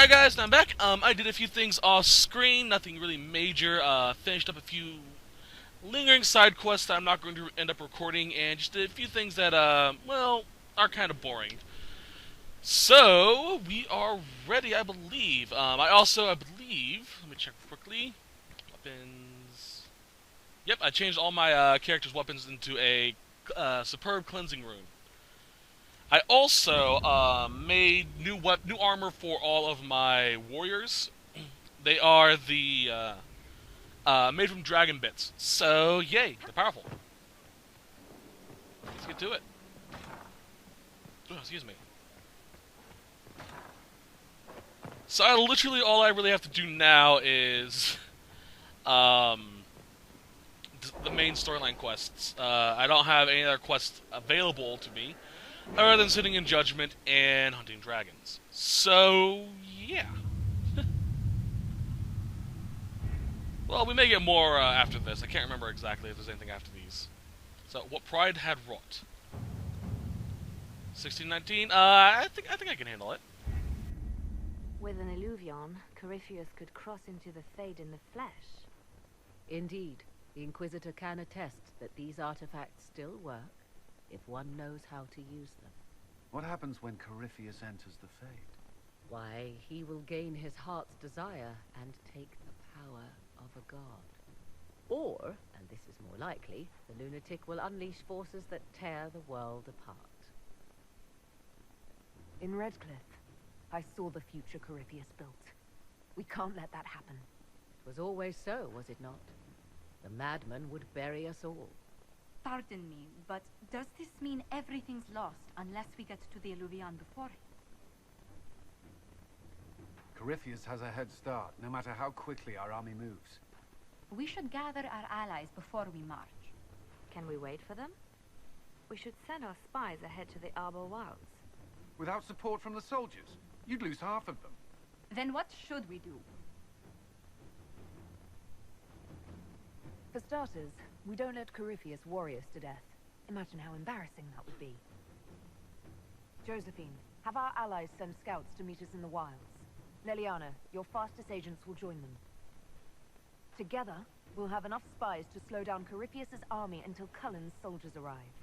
Alright guys, now I'm back. I did a few things off screen, nothing really major. Finished up a few lingering side quests that I'm not going to end up recording, and just did a few things that, well, are kind of boring. So, we are ready, I believe. I believe, let me check quickly. Weapons. Yep, I changed all my characters' weapons into a superb cleansing rune. I also made new armor for all of my warriors. They are the made from dragon bits. So yay, they're powerful. Let's get to it. Oh, excuse me. So all I really have to do now is the main storyline quests. I don't have any other quests available to me other than sitting in judgment and hunting dragons. So yeah. Well, we may get more after this. I can't remember exactly if there's anything after these. So, what Pride had wrought. 1619. I think I can handle it. With an illuvion, Corypheus could cross into the Fade in the flesh. Indeed, the Inquisitor can attest that these artifacts still work if one knows how to use them. What happens when Corypheus enters the Fade? Why, he will gain his heart's desire and take the power of a god. Or, and this is more likely, the lunatic will unleash forces that tear the world apart. In Redcliffe, I saw the future Corypheus built. We can't let that happen. It was always so, was it not? The madman would bury us all. Pardon me, but does this mean everything's lost unless we get to the Illuvian before it? Corypheus has a head start, no matter how quickly our army moves. We should gather our allies before we march. Can we wait for them? We should send our spies ahead to the Arbor Wilds. Without support from the soldiers, you'd lose half of them. Then what should we do? For starters, we don't let Corypheus worry us to death. Imagine how embarrassing that would be. Josephine, have our allies send scouts to meet us in the wilds. Leliana, your fastest agents will join them. Together, we'll have enough spies to slow down Corypheus's army until Cullen's soldiers arrive.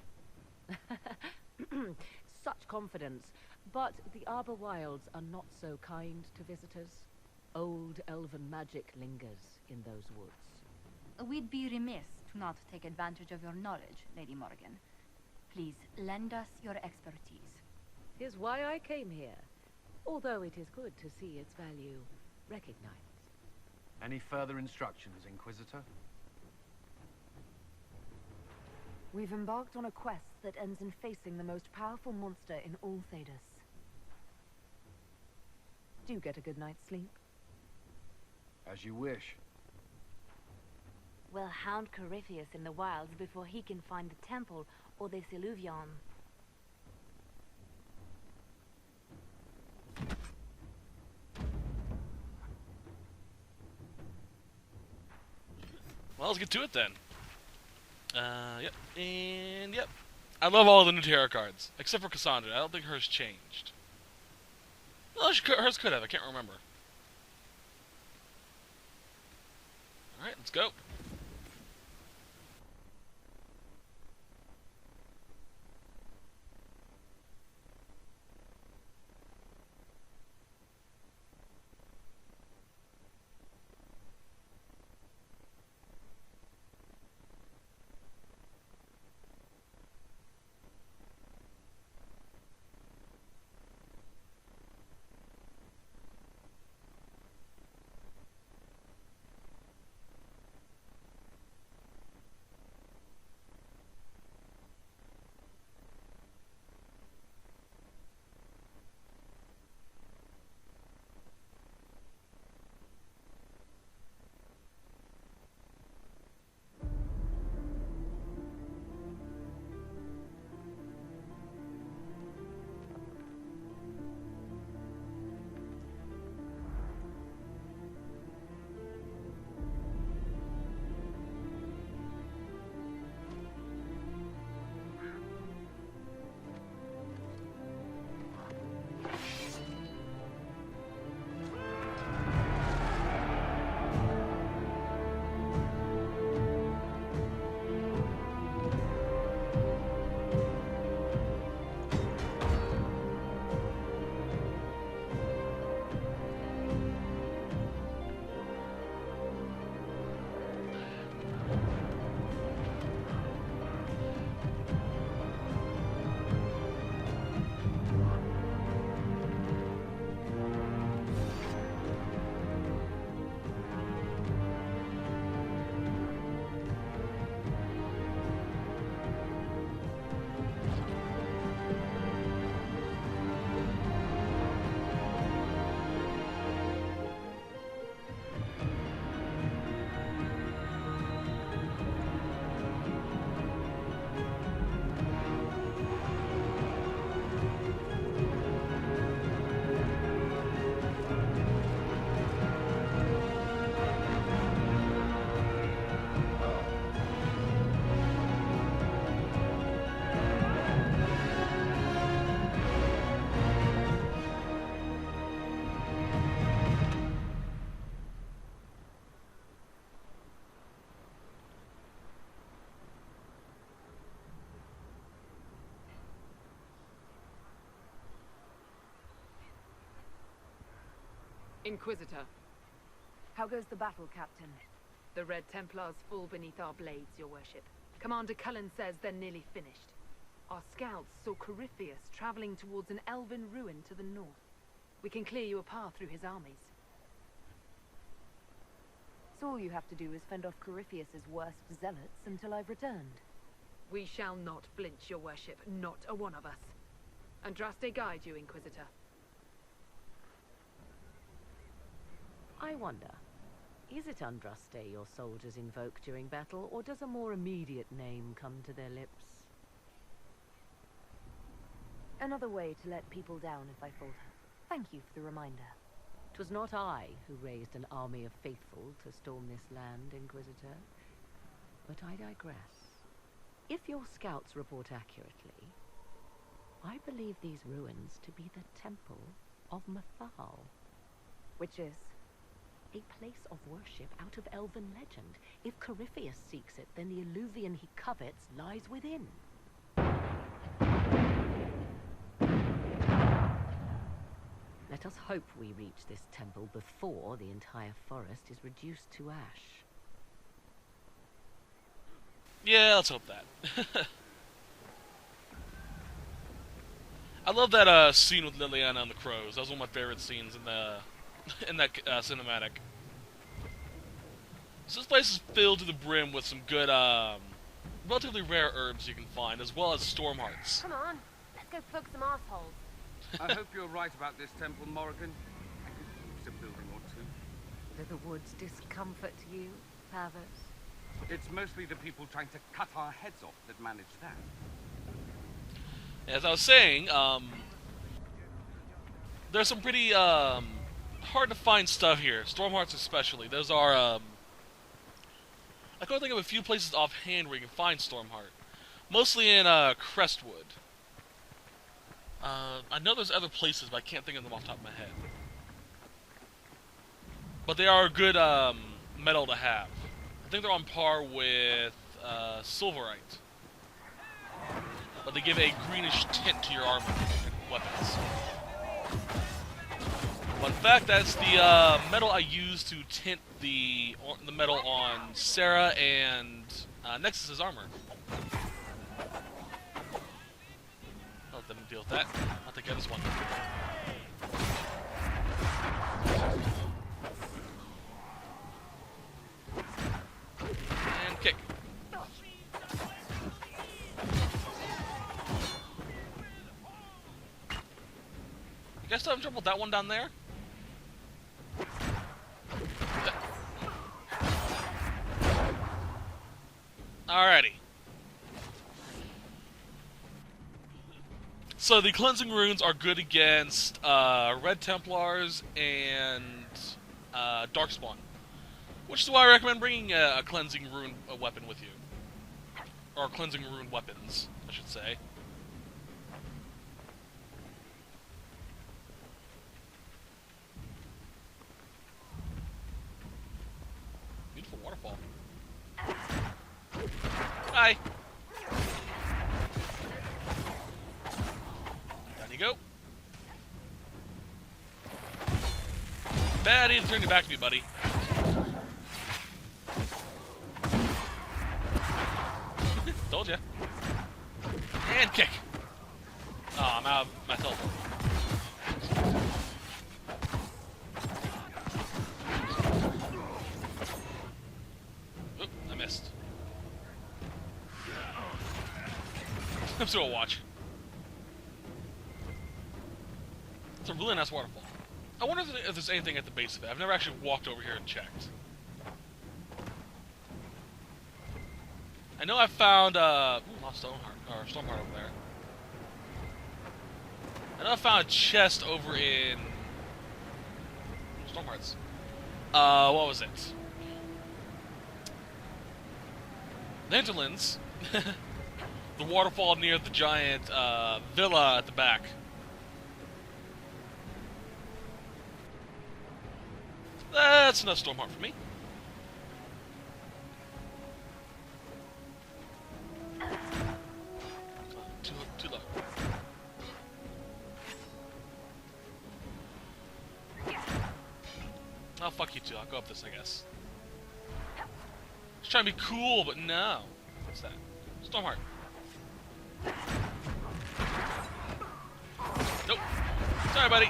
Such confidence. But the Arbor Wilds are not so kind to visitors. Old elven magic lingers in those woods. We'd be remiss to not take advantage of your knowledge, Lady Morgan. Please, lend us your expertise. 'Tis why I came here. Although it is good to see its value recognized. Any further instructions, Inquisitor? We've embarked on a quest that ends in facing the most powerful monster in all Thedas. Do get a good night's sleep. As you wish. We'll hound Corypheus in the wilds before he can find the temple or this illuvion. Well, let's get to it then. Yep, and yep. I love all the new tarot cards, except for Cassandra. I don't think hers changed. Well, hers could have. I can't remember. All right, let's go. Inquisitor, How goes the battle, Captain? the Red Templars fall beneath our blades, your worship. Commander Cullen says they're nearly finished. Our scouts saw Corypheus traveling towards an elven ruin to the north. We can clear you a path through his armies. So all you have to do is fend off Corypheus's worst zealots until I've returned. We shall not flinch, your worship, not a one of us. Andraste guide you, Inquisitor. I wonder, is it Andraste your soldiers invoke during battle, or does a more immediate name come to their lips? Another way to let people down if I falter. Thank you for the reminder. 'Twas not I who raised an army of faithful to storm this land, Inquisitor. But I digress. If your scouts report accurately, I believe these ruins to be the Temple of Mathal. Which is? A place of worship out of elven legend. If Corypheus seeks it, then the alluvion he covets lies within. Let us hope we reach this temple before the entire forest is reduced to ash. Yeah, let's hope that. I love that scene with Liliana and the crows. That was one of my favorite scenes in the in that cinematic. So this place is filled to the brim with some good, relatively rare herbs you can find, as well as storm hearts. Come on, let's go poke some assholes. I hope you're right about this temple, Morrigan. I could use a building or two. Do the woods discomfort you, Pavus? It's mostly the people trying to cut our heads off that manage that. As I was saying, there's some pretty hard to find stuff here. Storm hearts especially. Those are I can't think of a few places offhand where you can find Stormheart. Mostly in Crestwood. I know there's other places, but I can't think of them off the top of my head. But they are a good metal to have. I think they're on par with Silverite. But they give a greenish tint to your armor and weapons. Fun fact, that's the metal I use to tint the metal on Sarah and Nexus's armor. I'll let them deal with that. I'll take care of this one. And kick. You guys still having trouble with that one down there? Alrighty. So the cleansing runes are good against Red Templars and Darkspawn, which is why I recommend bringing a cleansing rune weapon with you, or cleansing rune weapons, I should say. Beautiful waterfall. Hi. Down you go. Bad idea to turn you back to me, buddy. Told ya. And kick. Oh, I'm out of my teleport. Oop, I missed. I'm still gonna watch. It's a really nice waterfall. I wonder if there's anything at the base of it. I've never actually walked over here and checked. I know I found lost Stoneheart or Stormheart over there. I know I found a chest over in Stormhearts. What was it? The Hinterlands. The waterfall near the giant villa at the back. That's enough Stormheart for me. Too low. Oh, fuck you too. I'll go up this, I guess. Just trying to be cool, but no. What's that? Stormheart. Nope. Sorry, buddy.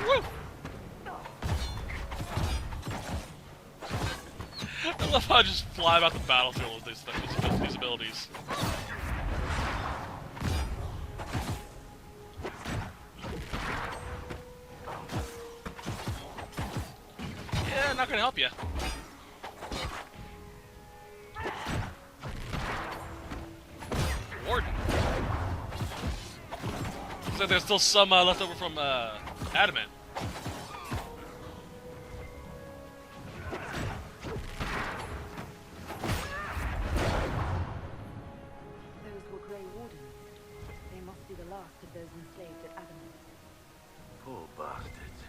Woo! I love how I just fly about the battlefield with these abilities. Yeah, not gonna help you. Warden. Looks like there's still some left over from Adamant. Those were Grey Wardens. They must be the last of those enslaved at Adamant. Poor bastards.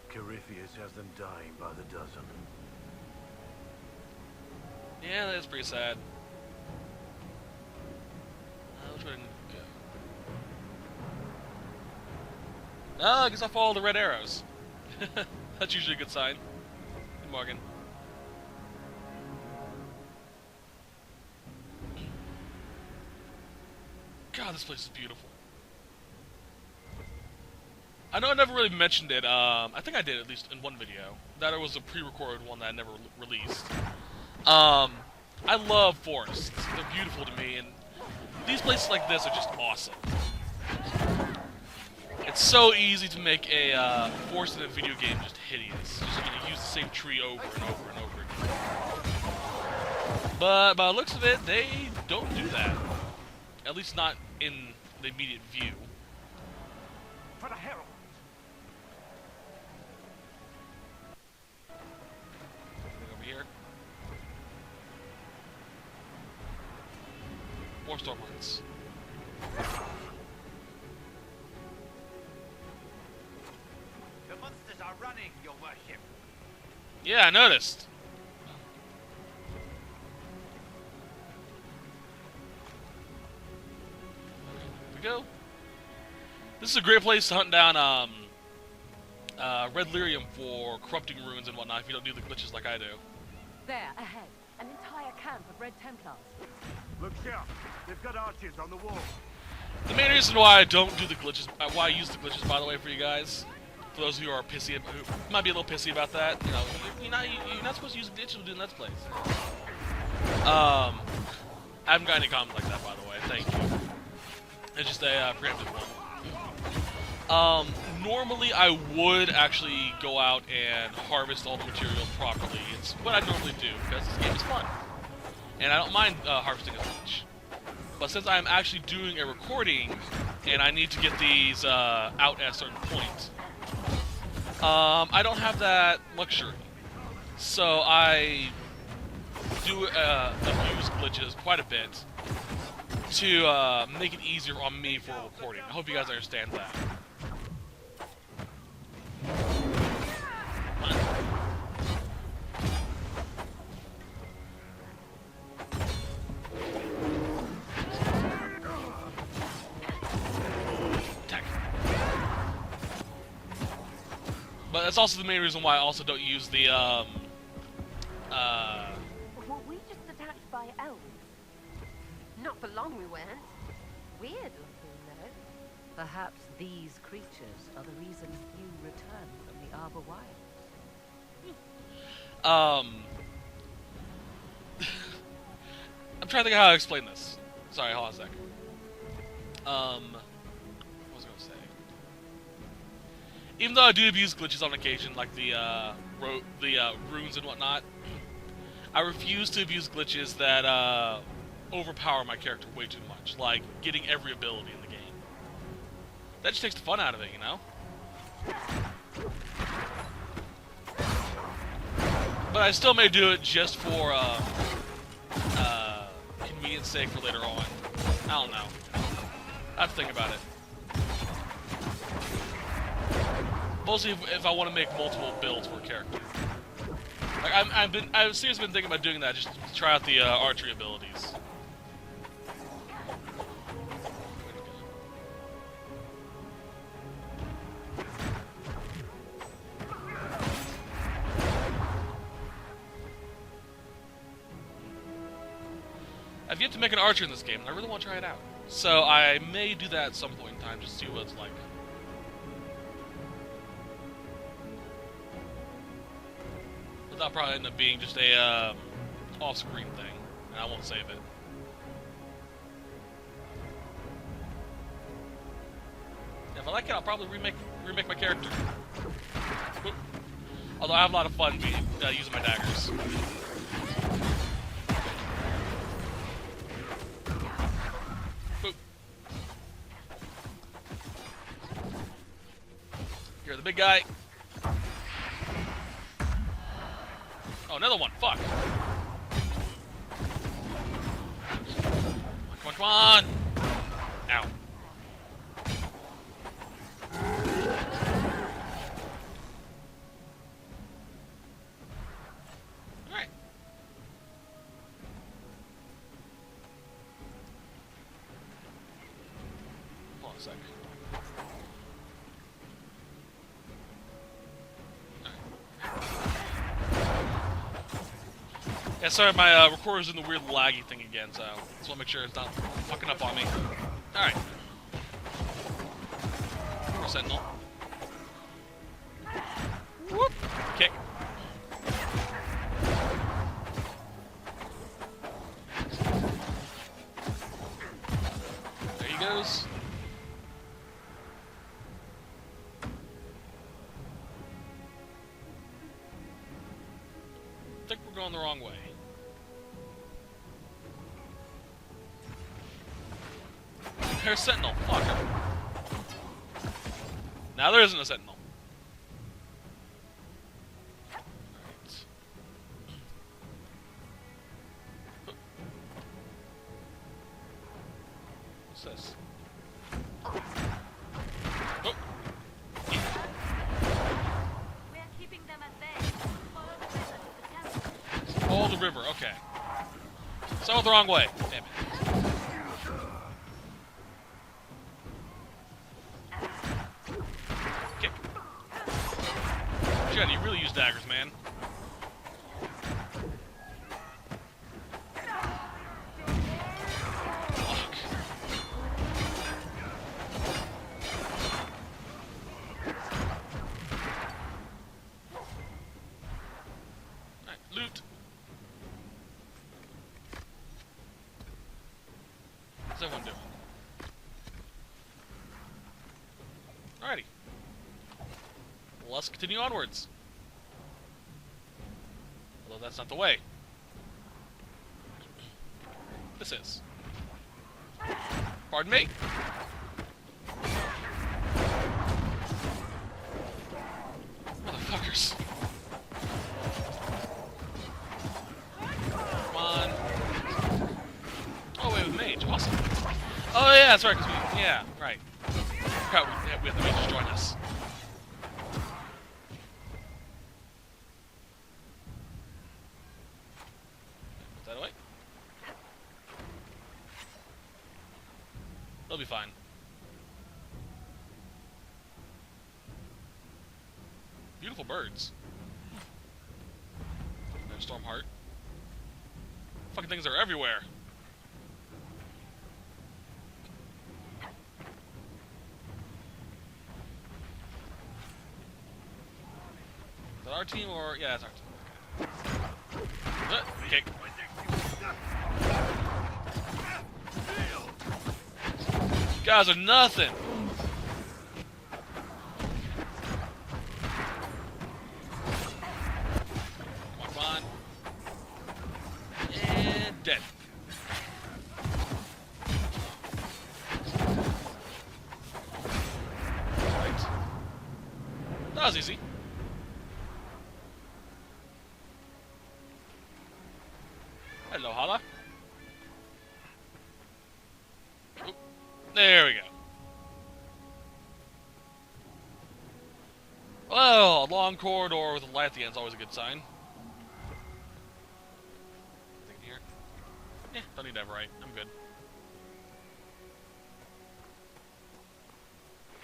Corypheus has them dying by the dozen. Yeah, that is pretty sad. Which way did it go? Oh, I guess I'll follow the red arrows. That's usually a good sign. Good Morgan. God, this place is beautiful. I know I never really mentioned it. I think I did, at least in one video. That it was a pre-recorded one that I never released. I love forests. They're beautiful to me, and these places like this are just awesome. It's so easy to make a forest in a video game just hideous. Just use the same tree over and over and over again. But by the looks of it, they don't do that. At least not in the immediate view. For the herald. Over here. More stormlights. The monsters are running, your worship. Yeah, I noticed. Here we go. This is a great place to hunt down red lyrium for corrupting runes and whatnot if you don't do the glitches like I do. There, ahead. An entire camp of Red Templars. Look sharp. They've got archers on the wall. The main reason why I don't do the glitches, why I use the glitches, by the way, for you guys, for those who are pissy, who might be a little pissy about that, you know, you're not supposed to use glitches to do Let's Plays. I haven't got any comments like that, by the way. Thank you. It's just a preemptive one. Normally I would actually go out and harvest all the material properly. It's what I normally do because this game is fun, and I don't mind harvesting as much. But since I'm actually doing a recording and I need to get these out at a certain point, I don't have that luxury. So I do abuse glitches quite a bit to make it easier on me for recording. I hope you guys understand that. But that's also the main reason why I also don't use the, Were we just attacked by elves? Not for long we weren't. Weird looking, though. Perhaps these creatures are the reason you return from the Arbor Wilds. I'm trying to think of how to explain this. Sorry, hold on a sec. What was I going to say? Even though I do abuse glitches on occasion, like the runes and whatnot, I refuse to abuse glitches that overpower my character way too much, like getting every ability in the game. That just takes the fun out of it, you know? But I still may do it just for convenience sake for later on. I don't know. I have to think about it. Mostly if I want to make multiple builds for a character. Like I've seriously been thinking about doing that just to try out the archery abilities. I've yet to make an archer in this game, and I really want to try it out. So I may do that at some point in time, just to see what it's like. But that'll probably end up being just a off-screen thing, and I won't save it. If I like it, I'll probably remake my character. Whoop. Although I have a lot of fun using my daggers. Boop. You're the big guy. Oh, another one. Fuck. Come on, come on. Ow. Alright. Hold on a sec. Yeah, sorry, my recorder's in the weird laggy thing again, so I just want to make sure it's not fucking up on me. Alright. More Sentinel. Whoop! Kick. There he goes. I think we're going the wrong way. There's Sentinel. Fuck him. Now there isn't a Sentinel. Alright. What's this? Oh. We are keeping them at bay. Follow the river to the temple. Follow the river, okay. So the wrong way. Damn it. God, you really use daggers, man. Fuck. Alright, loot. What's everyone doing? Alrighty. Let's continue onwards. Although that's not the way. This is. Pardon me? Motherfuckers. Come on. Oh, wait, with mage. Awesome. Oh, yeah, that's right, because we... Yeah, right. Crap, we have the mages join us. That away? They'll be fine. Beautiful birds. There's Stormheart. Fucking things are everywhere. Is that our team or... Yeah, that's our team. Okay. Kick. You guys are nothing. Come on. And dead. Right. That was easy. Hello, Hala. Oop. There we go. Well, a long corridor with a light at the end is always a good sign. Anything here? Yeah, don't need to have right. I'm good.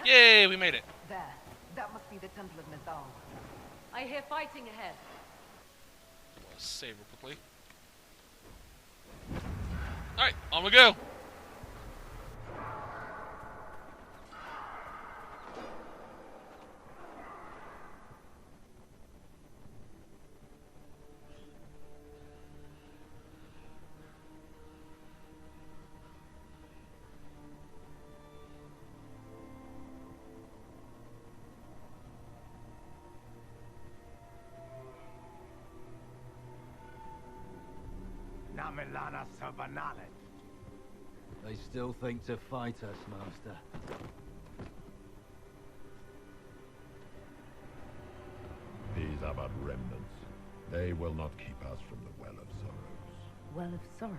Yay, we made it. There. That must be the Temple of Nithal. I hear fighting ahead. Save real quickly. Alright, on we go. Namilana Savanale. They still think to fight us, Master. These are but remnants. They will not keep us from the Well of Sorrows. Well of Sorrows.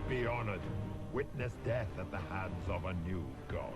Be honored. Witness death at the hands of a new god.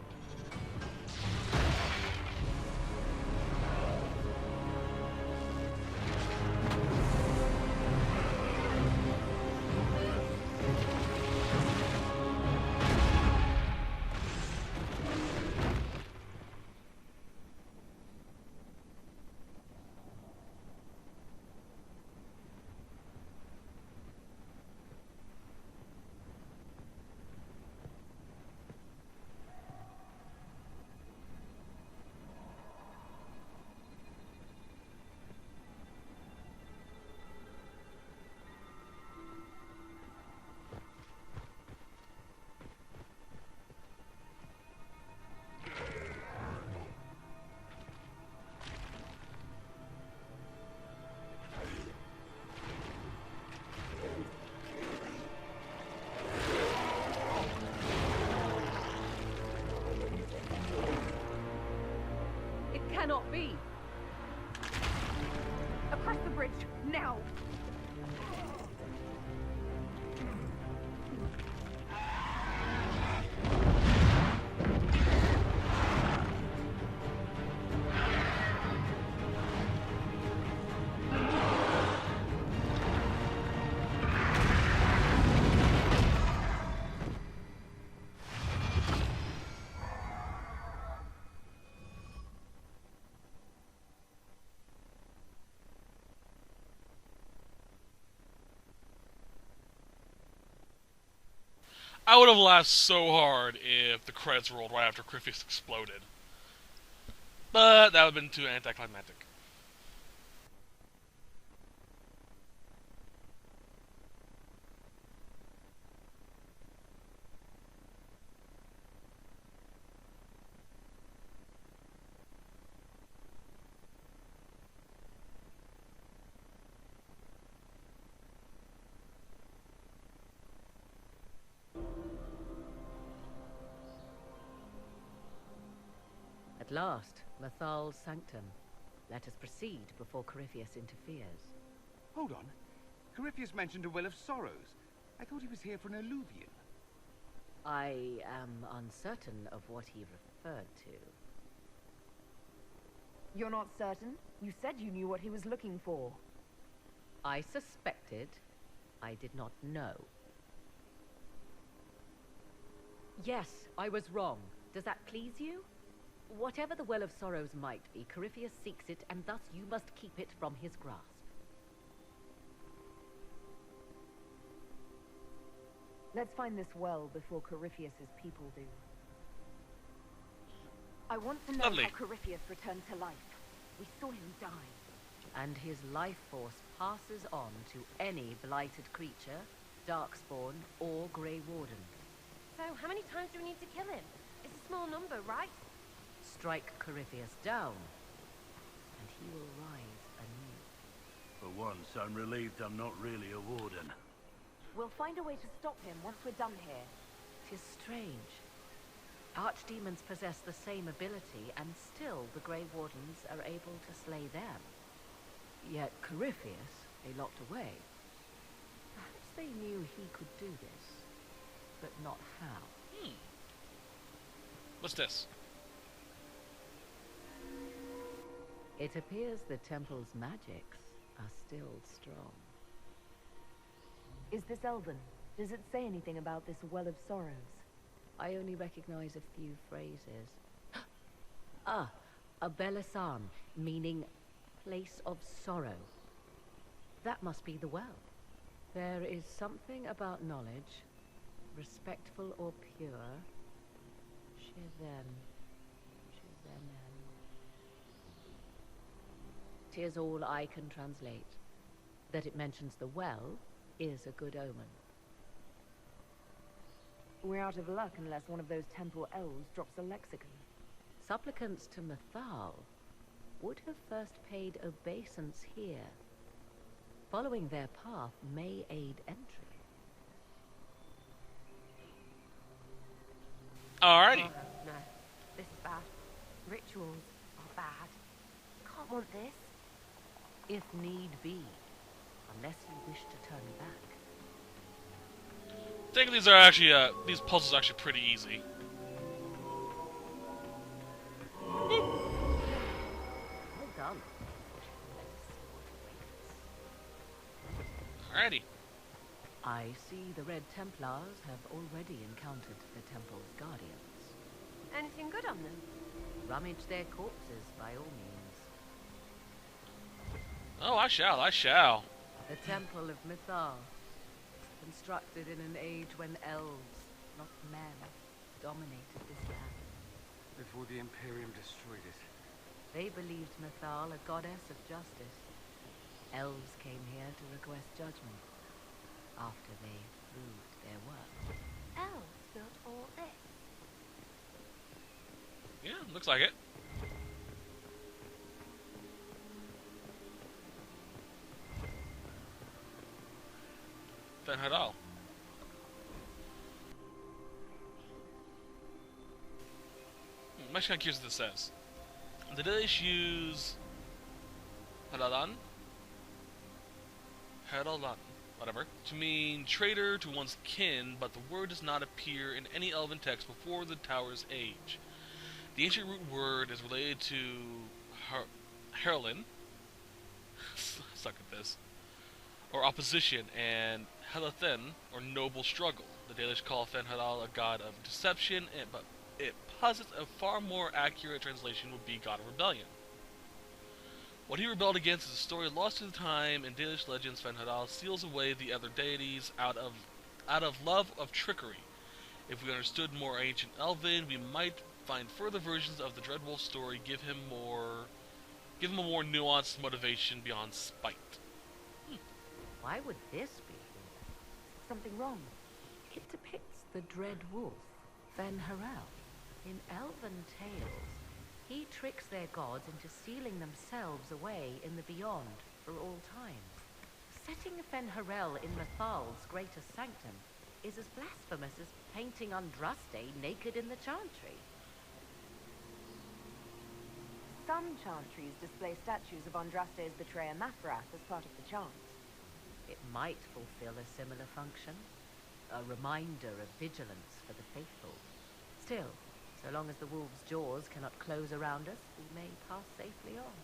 Cannot be. Across the bridge, now! I would have laughed so hard if the credits rolled right after Crifius exploded. But that would have been too anticlimactic. At last, Mathal's sanctum. Let us proceed before Corypheus interferes. Hold on. Corypheus mentioned a Well of Sorrows. I thought he was here for an alluvion. I am uncertain of what he referred to. You're not certain? You said you knew what he was looking for. I suspected. I did not know. Yes, I was wrong. Does that please you? Whatever the Well of Sorrows might be, Corypheus seeks it, and thus you must keep it from his grasp. Let's find this well before Corypheus's people do. I want to know Lovely. how Corypheus returned to life. We saw him die. And his life force passes on to any blighted creature, darkspawn, or Grey Warden. So, how many times do we need to kill him? It's a small number, right? Strike Corypheus down, and he will rise anew. For once, I'm relieved I'm not really a warden. We'll find a way to stop him once we're done here. 'Tis strange. Archdemons possess the same ability, and still the Grey Wardens are able to slay them. Yet Corypheus they locked away. Perhaps they knew he could do this, but not how. What's this? It appears the temple's magics are still strong. Is this Elven? Does it say anything about this Well of Sorrows? I only recognize a few phrases. Ah, a Belasan, meaning place of sorrow. That must be the well. There is something about knowledge, respectful or pure. Shiven. Shivenen. 'Tis all I can translate. That it mentions the well is a good omen. We're out of luck unless one of those temple elves drops a lexicon. Supplicants to Mythal would have first paid obeisance here. Following their path may aid entry. Alrighty. Oh, no, this is bad. Rituals are bad. Can't want this. If need be, unless you wish to turn back. I think these are actually, these puzzles are actually pretty easy. Well done. Alrighty. I see the Red Templars have already encountered the temple's guardians. Anything good on them? Rummage their corpses by all means. Oh, I shall. The Temple of Mythal, constructed in an age when elves, not men, dominated this land. Before the Imperium destroyed it. They believed Mythal a goddess of justice. Elves came here to request judgment after they proved their worth. Elves built all this. Yeah, looks like it. Then head all. I'm actually kind of curious what this says. The Danish use Heralan, whatever, to mean traitor to one's kin, but the word does not appear in any elven text before the Tower's age. The ancient root word is related to Herlin, suck at this, or opposition, and Helathen, or noble struggle. The Danish call Fen Heral a god of deception, but it posits a far more accurate translation would be god of rebellion. What he rebelled against is a story lost to time. In Danish legends, Fen Heral seals away the other deities out of love of trickery. If we understood more ancient Elven, we might find further versions of the Dreadwolf story, give him a more nuanced motivation beyond spite. Why would this be? Something wrong? It depicts the Dread Wolf, Fen Heral. In elven tales, he tricks their gods into sealing themselves away in the beyond for all time. Setting Fen Heral in Mythal's greatest sanctum is as blasphemous as painting Andraste naked in the chantry. Some chantries display statues of Andraste's betrayer Mathrath as part of the chant. It might fulfill a similar function, a reminder of vigilance for the faithful. Still, so long as the wolf's jaws cannot close around us, we may pass safely on.